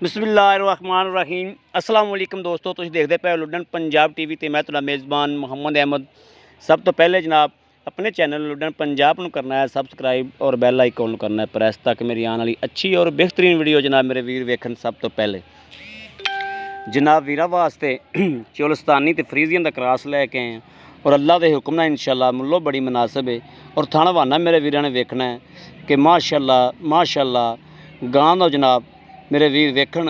बिस्मिल्लाहिर्रहमानिर्रहीम अस्सलाम वालेकुम दोस्तों, तुसीं देखदे पे लुडन पंजाब टीवी ते मैं तुहाडा मेज़बान मुहम्मद अहमद। सब तो पहले जनाब अपने चैनल लुडन पंजाब नूं करना है सबसक्राइब और बैल आइकॉन करना है प्रेस, ताकि मेरी आने वाली अच्छी और बेहतरीन वीडियो जनाब मेरे वीर वेखन। सब तो पहले जनाब वीरा वास्ते चोलस्तानी ते फ्रीजियन का क्रॉस लैके आए और अल्लाह के हुक्म नाल इंशाअल्लाह मुल्लो बड़ी मुनासिब है और थाना वाना मेरे वीरां ने वेखना है कि माशाअल्लाह माशाअल्लाह गां दा जनाब मेरे वीर वेखण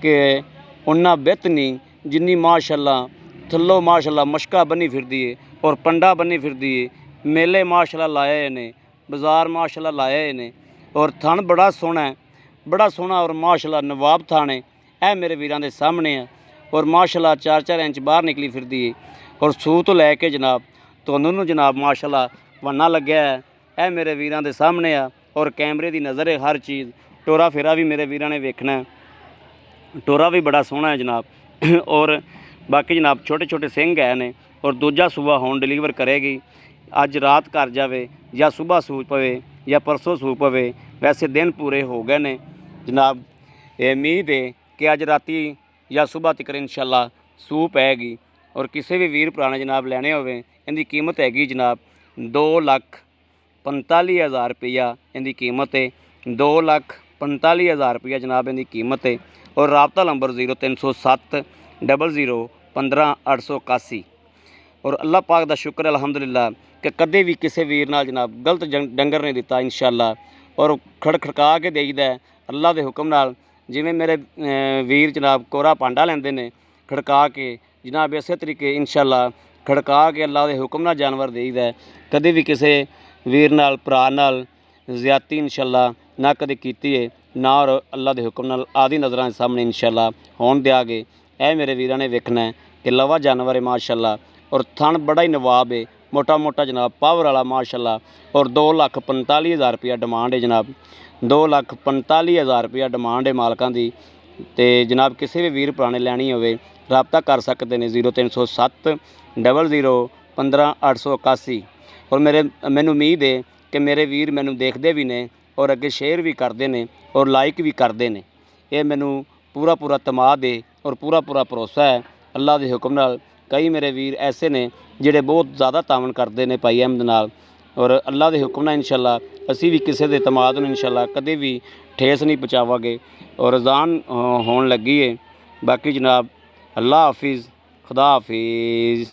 कि उन्ना बित नहीं जिन्नी माशाअल्लाह थल्लों माशाअल्लाह मशका बनी फिरदी है और पंडा बनी फिरदी है। मेले माशाअल्लाह लाए ने, बाजार माशाअल्लाह लाए ने और थन बड़ा सोहना है, बड़ा सोहना और माशाअल्लाह नवाब थान है। यह मेरे वीरां दे सामने है और माशाअल्लाह 4-4 इंच बाहर निकली फिरदी है और सूह तो लैके जनाब तुहानूं जनाब माशाअल्लाह वन्ना लग्या है। यह मेरे वीरां दे सामने है और कैमरे की नज़र है हर चीज़। टोरा फेरा भी मेरे वीरां ने वेखना है, टोरा भी बड़ा सोहना है जनाब और बाकी जनाब छोटे छोटे सिंह है ने और दूजा सूबा होम डिलीवर करेगी। अज रात घर जावे या सुबह सूह पवे या परसों सूह पवे, वैसे दिन पूरे हो गए ने जनाब। ये उम्मीद है कि अज राती या सुबह तक इंशाअल्लाह सूह पैगी और किसी भी वीर भरा ने जनाब लैने होवे इनकी कीमत हैगी जनाब 2,45,000 रुपया इनकी कीमत है। 2,45,000 रुपया जनाब इनकी कीमत है और राबता नंबर 0307 00 15 881। और अल्लाह पाक का शुक्र अलहमदुलिल्लाह कि कदे भी किसी वीर नाल जनाब गलत डंगर नहीं दिता इंशाअल्लाह और खड़खड़का के देईदा है अल्लाह के हुक्म नाल। जिवें मेरे वीर जनाब कोरा पांडा लेंदे ने खड़का के जनाब इस तरीके इंशाअल्लाह खड़का के अल्लाह के हुक्म नाल जानवर देईदा है। कदे भी किसी वीर नाल भरा नाल ज़्यादती इंशाअल्लाह ना कदे कीती है ना और अल्लाह के हुक्म नाल आदि नज़रां दे सामने इंशाअल्लाह होण देआगे। ऐ मेरे वीरां ने वेखना है कि लवा जानवर है माशाअल्लाह और थन बड़ा ही नवाब है, मोटा मोटा जनाब पावर वाला माशाअल्लाह और 2,45,000 रुपया डिमांड है जनाब। 2,45,000 रुपया डिमांड है मालकां दी। ते जनाब किसी भी वीर भरा ने लैनी होवे राबता कर सकते हैं 0307 00 15 881। और मैनू उम्मीद है कि मेरे वीर मैनू देखते भी ने और अगे शेयर भी करते हैं और लाइक भी करते हैं। ये मैनू पूरा पूरा तमाद है और पूरा पूरा भरोसा है अल्लाह के हुक्म नाल। कई मेरे वीर ऐसे ने जिहड़े बहुत ज़्यादा तावन करते हैं भाई अहमद नाल और अल्लाह के हुक्म नाल इंशाअल्लाह असी भी किसी के तमाद नूं इंशाअल्लाह कदे भी ठेस नहीं पहुँचावांगे और अज़ान होण लगी है। बाकी जनाब अल्लाह हाफिज़, खुदा हाफिज़।